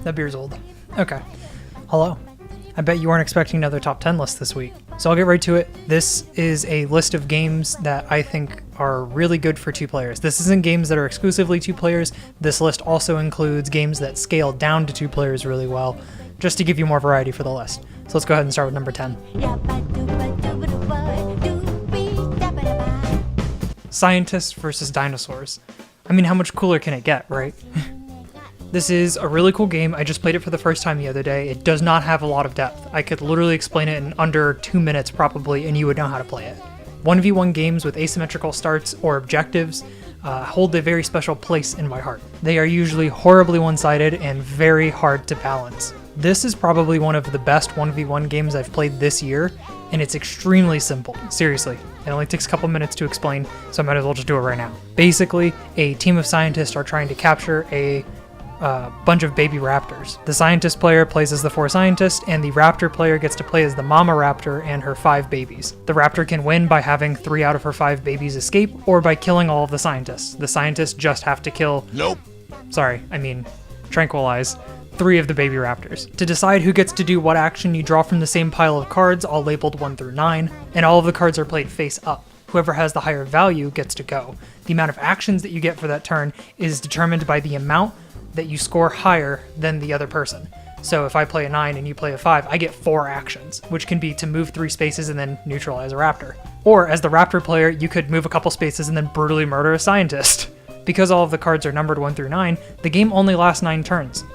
That beer's old. Okay. Hello. I bet you weren't expecting another top 10 list this week. So I'll get right to it. This is a list of games that I think are really good for 2 players. This isn't games that are exclusively 2 players. This list also includes games that scale down to 2 players really well, just to give you more variety for the list. So let's go ahead and start with number 10. Scientists versus dinosaurs. I mean, how much cooler can it get, right? This is a really cool game. I just played it for the first time the other day. It does not have a lot of depth. I could literally explain it in under 2 minutes probably, and you would know how to play it. 1v1 games with asymmetrical starts or objectives hold a very special place in my heart. They are usually horribly one-sided and very hard to balance. This is probably one of the best 1v1 games I've played this year, and it's extremely simple. Seriously, it only takes a couple minutes to explain, so I might as well just do it right now. Basically, a team of scientists are trying to capture a bunch of baby raptors. The scientist player plays as the 4 scientists, and the raptor player gets to play as the mama raptor and her 5 babies. The raptor can win by having 3 out of her 5 babies escape, or by killing all of the scientists. The scientists just have to kill... tranquilize 3 of the baby raptors. To decide who gets to do what action, you draw from the same pile of cards, all labeled 1 through 9, and all of the cards are played face up. Whoever has the higher value gets to go. The amount of actions that you get for that turn is determined by the amount that you score higher than the other person. So if I play a 9 and you play a 5, I get 4 actions, which can be to move 3 spaces and then neutralize a raptor. Or as the raptor player, you could move a couple spaces and then brutally murder a scientist. Because all of the cards are numbered 1 through 9, the game only lasts 9 turns.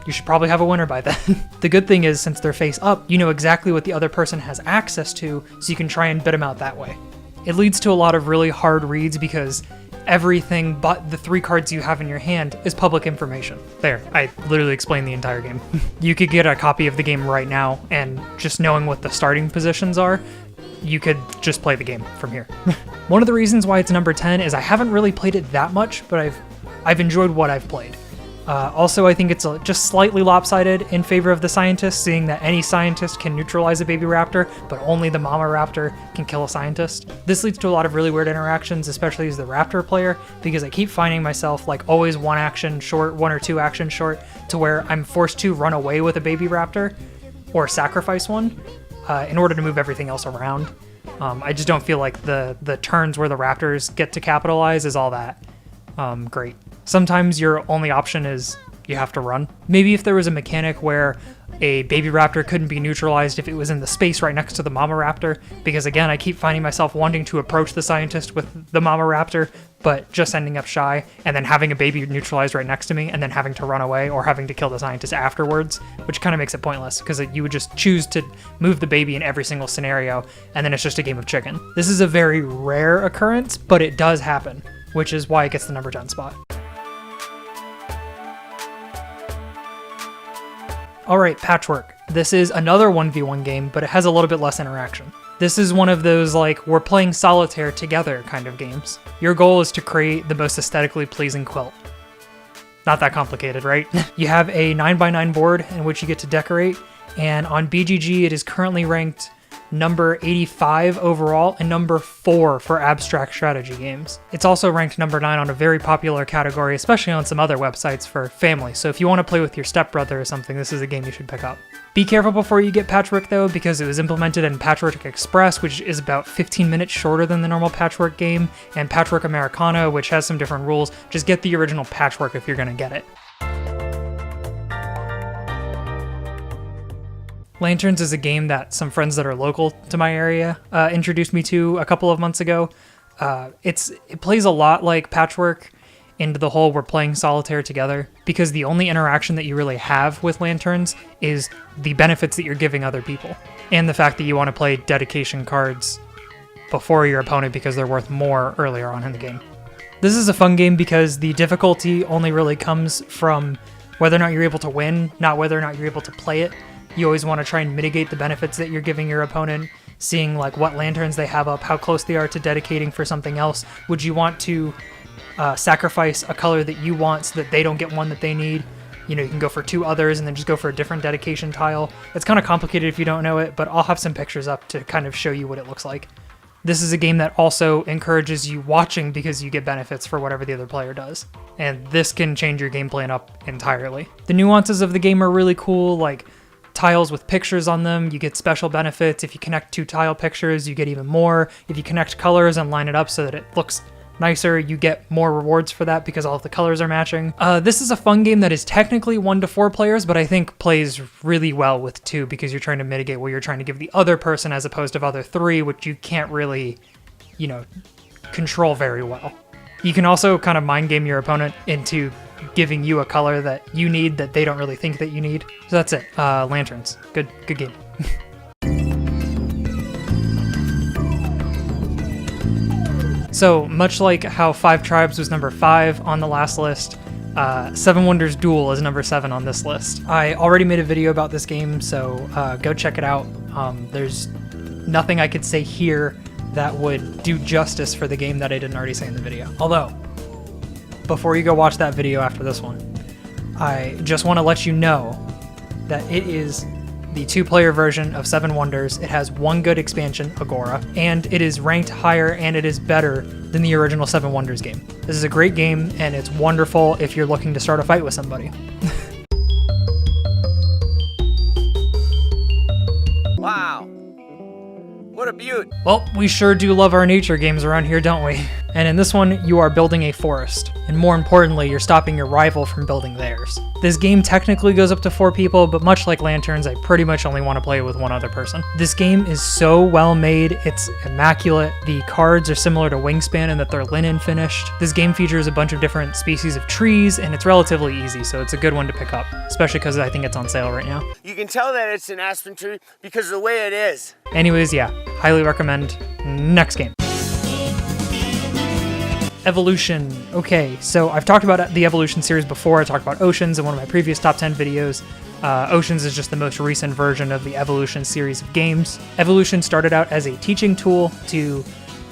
You should probably have a winner by then. The good thing is, since they're face up, you know exactly what the other person has access to, so you can try and bid them out that way. It leads to a lot of really hard reads because everything but the 3 cards you have in your hand is public information. There, I literally explained the entire game. You could get a copy of the game right now, and just knowing what the starting positions are, you could just play the game from here. One of the reasons why it's number 10 is I haven't really played it that much, but I've enjoyed what I've played. Also, I think it's just slightly lopsided in favor of the scientist, seeing that any scientist can neutralize a baby raptor, but only the mama raptor can kill a scientist. This leads to a lot of really weird interactions, especially as the raptor player, because I keep finding myself like always 1 action short, 1 or 2 actions short, to where I'm forced to run away with a baby raptor or sacrifice one in order to move everything else around. I just don't feel like the turns where the raptors get to capitalize is all that great. Sometimes your only option is you have to run. Maybe if there was a mechanic where a baby raptor couldn't be neutralized if it was in the space right next to the mama raptor, because again, I keep finding myself wanting to approach the scientist with the mama raptor, but just ending up shy, and then having a baby neutralized right next to me, and then having to run away or having to kill the scientist afterwards, which kind of makes it pointless, because you would just choose to move the baby in every single scenario, and then it's just a game of chicken. This is a very rare occurrence, but it does happen, which is why it gets the number 10 spot. Alright, Patchwork. This is another 1v1 game, but it has a little bit less interaction. This is one of those, like, we're playing solitaire together kind of games. Your goal is to create the most aesthetically pleasing quilt. Not that complicated, right? You have a 9x9 board in which you get to decorate, and on BGG it is currently ranked number 85 overall and number 4 for abstract strategy games. It's also ranked number 9 on a very popular category, especially on some other websites for family, so if you want to play with your stepbrother or something, this is a game you should pick up. Be careful before you get Patchwork though, because it was implemented in Patchwork Express, which is about 15 minutes shorter than the normal Patchwork game, and Patchwork Americana, which has some different rules. Just get the original Patchwork if you're gonna get it. Lanterns is a game that some friends that are local to my area introduced me to a couple of months ago. It plays a lot like Patchwork into the whole we're playing solitaire together, because the only interaction that you really have with Lanterns is the benefits that you're giving other people, and the fact that you want to play dedication cards before your opponent because they're worth more earlier on in the game. This is a fun game because the difficulty only really comes from whether or not you're able to win, not whether or not you're able to play it. You always want to try and mitigate the benefits that you're giving your opponent, seeing like what lanterns they have up, how close they are to dedicating for something else. Would you want to sacrifice a color that you want so that they don't get one that they need? You know, you can go for 2 others and then just go for a different dedication tile. It's kind of complicated if you don't know it, but I'll have some pictures up to kind of show you what it looks like. This is a game that also encourages you watching because you get benefits for whatever the other player does. And this can change your game plan up entirely. The nuances of the game are really cool, like tiles with pictures on them, you get special benefits. If you connect 2 tile pictures, you get even more. If you connect colors and line it up so that it looks nicer, you get more rewards for that because all of the colors are matching. This is a fun game that is technically 1 to 4 players, but I think plays really well with 2 because you're trying to mitigate what you're trying to give the other person as opposed to other 3, which you can't really, control very well. You can also kind of mind game your opponent into giving you a color that you need that they don't really think that you need. So that's it. Lanterns. Good game. So much like how 5 Tribes was number 5 on the last list, 7 Wonders Duel is number 7 on this list. I already made a video about this game, so go check it out. There's nothing I could say here that would do justice for the game that I didn't already say in the video. Although, before you go watch that video after this one, I just want to let you know that it is the 2-player version of 7 Wonders. It has 1 good expansion, Agora, and it is ranked higher and it is better than the original 7 Wonders game. This is a great game and it's wonderful if you're looking to start a fight with somebody. Wow. What a beaut. Well, we sure do love our nature games around here, don't we? And in this one, you are building a forest. And more importantly, you're stopping your rival from building theirs. This game technically goes up to 4 people, but much like Lanterns, I pretty much only want to play with 1 other person. This game is so well made, it's immaculate. The cards are similar to Wingspan in that they're linen finished. This game features a bunch of different species of trees, and it's relatively easy, so it's a good one to pick up, especially because I think it's on sale right now. You can tell that it's an aspen tree because of the way it is. Anyways, yeah, highly recommend. Next game. Evolution. Okay, so I've talked about the Evolution series before. I talked about Oceans in one of my previous top 10 videos. Oceans is just the most recent version of the Evolution series of games. Evolution started out as a teaching tool to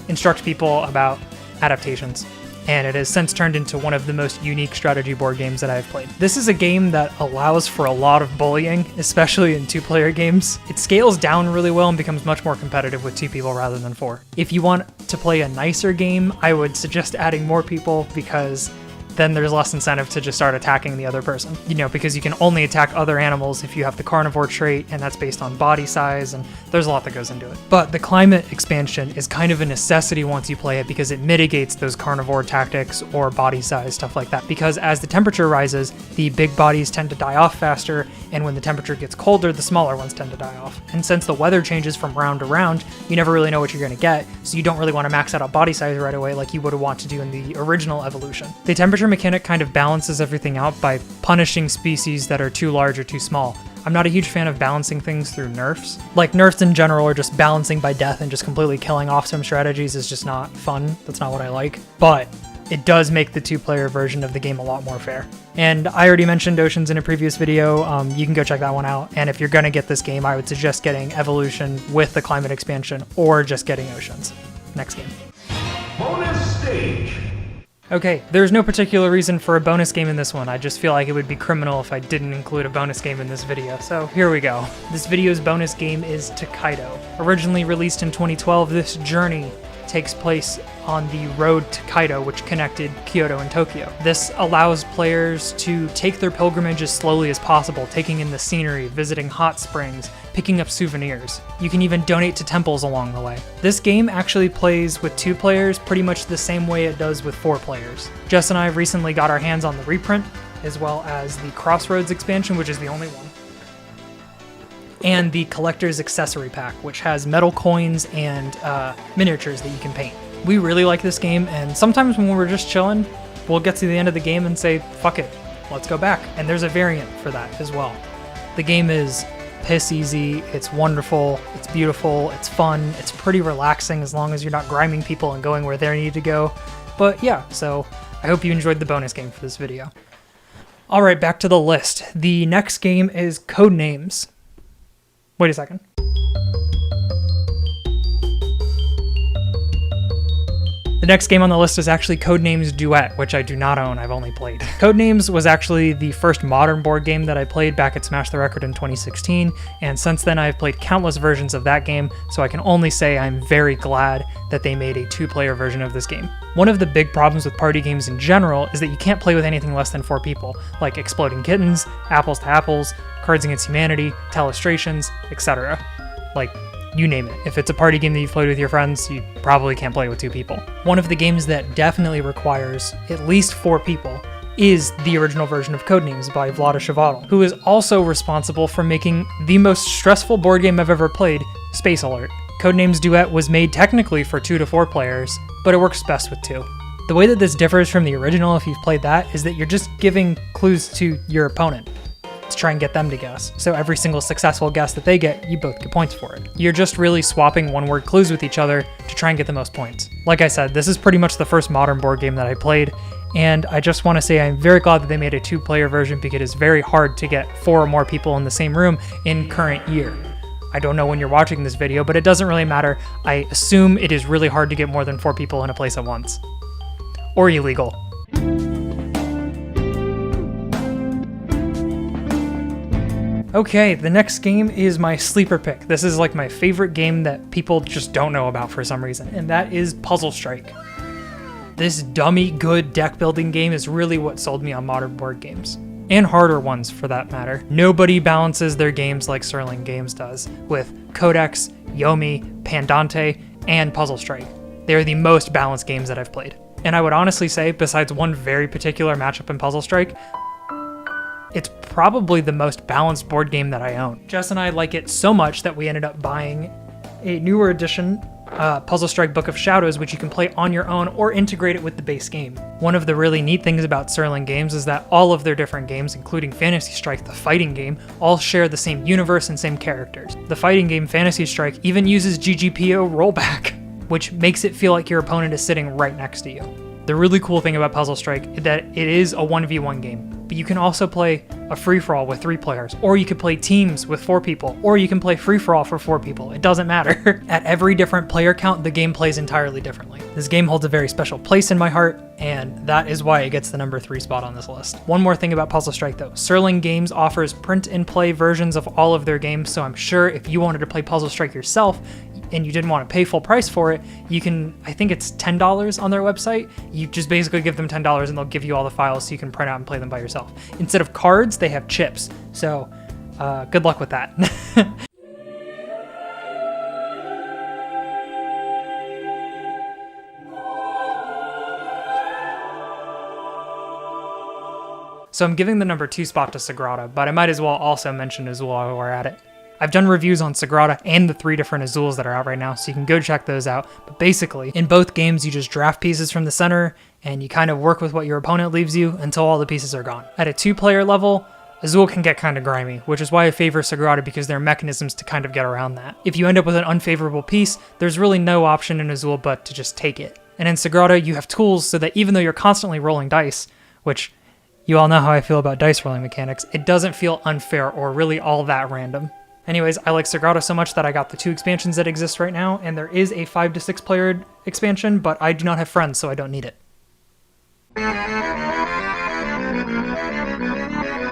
instruct people about adaptations, and it has since turned into one of the most unique strategy board games that I've played. This is a game that allows for a lot of bullying, especially in 2-player games. It scales down really well and becomes much more competitive with 2 people rather than 4. If you want to play a nicer game, I would suggest adding more people because then there's less incentive to just start attacking the other person. Because you can only attack other animals if you have the carnivore trait, and that's based on body size, and there's a lot that goes into it. But the climate expansion is kind of a necessity once you play it because it mitigates those carnivore tactics or body size, stuff like that. Because as the temperature rises, the big bodies tend to die off faster, and when the temperature gets colder, the smaller ones tend to die off. And since the weather changes from round to round, you never really know what you're going to get, so you don't really want to max out body size right away like you would want to do in the original Evolution. The temperature mechanic kind of balances everything out by punishing species that are too large or too small. I'm not a huge fan of balancing things through nerfs. Like, nerfs in general are just balancing by death and just completely killing off some strategies is just not fun. That's not what I like. But it does make the 2-player version of the game a lot more fair. And I already mentioned Oceans in a previous video. You can go check that one out. And if you're gonna get this game, I would suggest getting Evolution with the climate expansion or just getting Oceans. Next game. Bonus stage. Okay, there's no particular reason for a bonus game in this one. I just feel like it would be criminal if I didn't include a bonus game in this video, so here we go. This video's bonus game is Takedo. Originally released in 2012, this journey takes place on the road to Kaido, which connected Kyoto and Tokyo. This allows players to take their pilgrimage as slowly as possible, taking in the scenery, visiting hot springs, picking up souvenirs. You can even donate to temples along the way. This game actually plays with 2 players pretty much the same way it does with 4 players. Jess and I recently got our hands on the reprint, as well as the Crossroads expansion, which is the only one, and the Collector's Accessory Pack, which has metal coins and miniatures that you can paint. We really like this game, and sometimes when we're just chilling, we'll get to the end of the game and say, fuck it, let's go back. And there's a variant for that as well. The game is piss easy, it's wonderful, it's beautiful, it's fun, it's pretty relaxing as long as you're not griming people and going where they need to go. But yeah, so I hope you enjoyed the bonus game for this video. Alright, back to the list. The next game is Codenames. Wait a second. The next game on the list is actually Codenames Duet, which I do not own, I've only played. Codenames was actually the first modern board game that I played back at Smash the Record in 2016, and since then I've played countless versions of that game, so I can only say I'm very glad that they made a 2-player version of this game. One of the big problems with party games in general is that you can't play with anything less than 4 people, like Exploding Kittens, Apples to Apples, Cards Against Humanity, Telestrations, etc. Like, you name it. If it's a party game that you've played with your friends, you probably can't play with 2 people. One of the games that definitely requires at least 4 people is the original version of Codenames by Vlada Chvátil, who is also responsible for making the most stressful board game I've ever played, Space Alert. Codenames Duet was made technically for 2 to 4 players, but it works best with 2. The way that this differs from the original, if you've played that, is that you're just giving clues to your opponent to try and get them to guess. So every single successful guess that they get, you both get points for it. You're just really swapping one-word clues with each other to try and get the most points. Like I said, this is pretty much the first modern board game that I played, and I just want to say I'm very glad that they made a 2-player version because it is very hard to get 4 or more people in the same room in current year. I don't know when you're watching this video, but it doesn't really matter. I assume it is really hard to get more than 4 people in a place at once. Or illegal. Okay, the next game is my sleeper pick. This is like my favorite game that people just don't know about for some reason, and that is Puzzle Strike. This dummy good deck building game is really what sold me on modern board games. And harder ones for that matter. Nobody balances their games like Sterling Games does, with Codex, Yomi, Pandante, and Puzzle Strike. They are the most balanced games that I've played. And I would honestly say, besides one very particular matchup in Puzzle Strike, it's probably the most balanced board game that I own. Jess and I like it so much that we ended up buying a newer edition, Puzzle Strike Book of Shadows, which you can play on your own or integrate it with the base game. One of the really neat things about Sterling Games is that all of their different games, including Fantasy Strike, the fighting game, all share the same universe and same characters. The fighting game Fantasy Strike even uses GGPO rollback, which makes it feel like your opponent is sitting right next to you. The really cool thing about Puzzle Strike is that it is a 1v1 game, but you can also play a free-for-all with 3 players, or you could play teams with 4 people, or you can play free-for-all for 4 people. It doesn't matter. At every different player count, the game plays entirely differently. This game holds a very special place in my heart, and that is why it gets the number 3 spot on this list. One more thing about Puzzle Strike though. Sterling Games offers print and play versions of all of their games, so I'm sure if you wanted to play Puzzle Strike yourself, and you didn't want to pay full price for it, you can, I think it's $10 on their website. You just basically give them $10 and they'll give you all the files so you can print out and play them by yourself. Instead of cards, they have chips. So good luck with that. So I'm giving the number 2 spot to Sagrada, but I might as well also mention Azul while we're at it. I've done reviews on Sagrada and the 3 different Azuls that are out right now, so you can go check those out. But basically, in both games, you just draft pieces from the center, and you kind of work with what your opponent leaves you until all the pieces are gone. At a 2-player level, Azul can get kind of grimy, which is why I favor Sagrada because there are mechanisms to kind of get around that. If you end up with an unfavorable piece, there's really no option in Azul but to just take it. And in Sagrada, you have tools so that even though you're constantly rolling dice, which you all know how I feel about dice rolling mechanics, it doesn't feel unfair or really all that random. Anyways, I like Sagrada so much that I got the 2 expansions that exist right now, and there is a 5 to 6 player expansion, but I do not have friends, so I don't need it.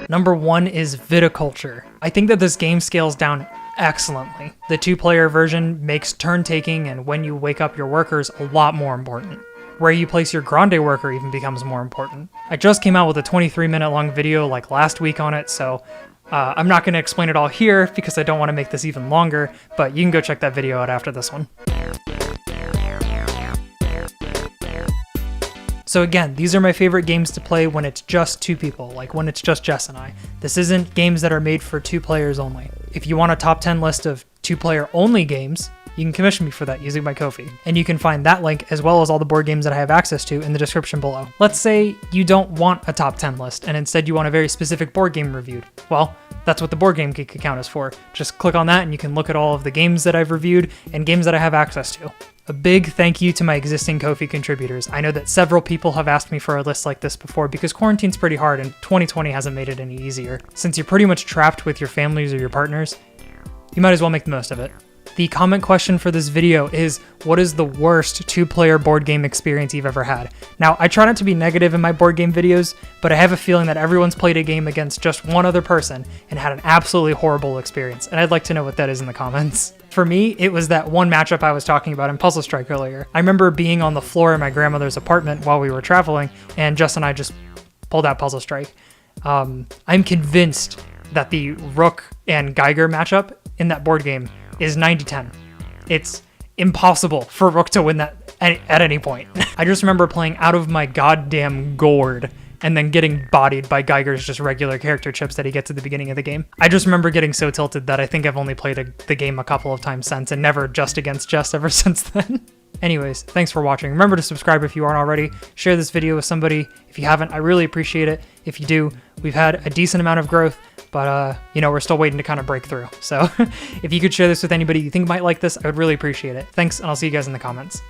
Number 1 is Viticulture. I think that this game scales down excellently. The 2-player version makes turn-taking and when you wake up your workers a lot more important. Where you place your grande worker even becomes more important. I just came out with a 23-minute long video like last week on it, so I'm not going to explain it all here because I don't want to make this even longer, but you can go check that video out after this one. So again, these are my favorite games to play when it's just 2 people, like when it's just Jess and I. This isn't games that are made for 2 players only. If you want a top 10 list of 2-player only games, you can commission me for that using my Ko-fi. And you can find that link as well as all the board games that I have access to in the description below. Let's say you don't want a top 10 list and instead you want a very specific board game reviewed. Well, that's what the Board Game Geek account is for. Just click on that and you can look at all of the games that I've reviewed and games that I have access to. A big thank you to my existing Ko-fi contributors. I know that several people have asked me for a list like this before because quarantine's pretty hard and 2020 hasn't made it any easier. Since you're pretty much trapped with your families or your partners, you might as well make the most of it. The comment question for this video is, what is the worst two-player board game experience you've ever had? Now, I try not to be negative in my board game videos, but I have a feeling that everyone's played a game against just one other person and had an absolutely horrible experience, and I'd like to know what that is in the comments. For me, it was that one matchup I was talking about in Puzzle Strike earlier. I remember being on the floor in my grandmother's apartment while we were traveling, and Jess and I just pulled out Puzzle Strike. I'm convinced that the Rook and Geiger matchup in that board game is 90-10. It's impossible for Rook to win that at any point. I just remember playing out of my goddamn gourd and then getting bodied by Geiger's just regular character chips that he gets at the beginning of the game. I just remember getting so tilted that I think I've only played the game a couple of times since and never just against Jess ever since then. Anyways, thanks for watching. Remember to subscribe if you aren't already. Share this video with somebody if you haven't. I really appreciate it. If you do, we've had a decent amount of growth, but you know, we're still waiting to kind of break through. So if you could share this with anybody you think might like this, I would really appreciate it. Thanks, and I'll see you guys in the comments.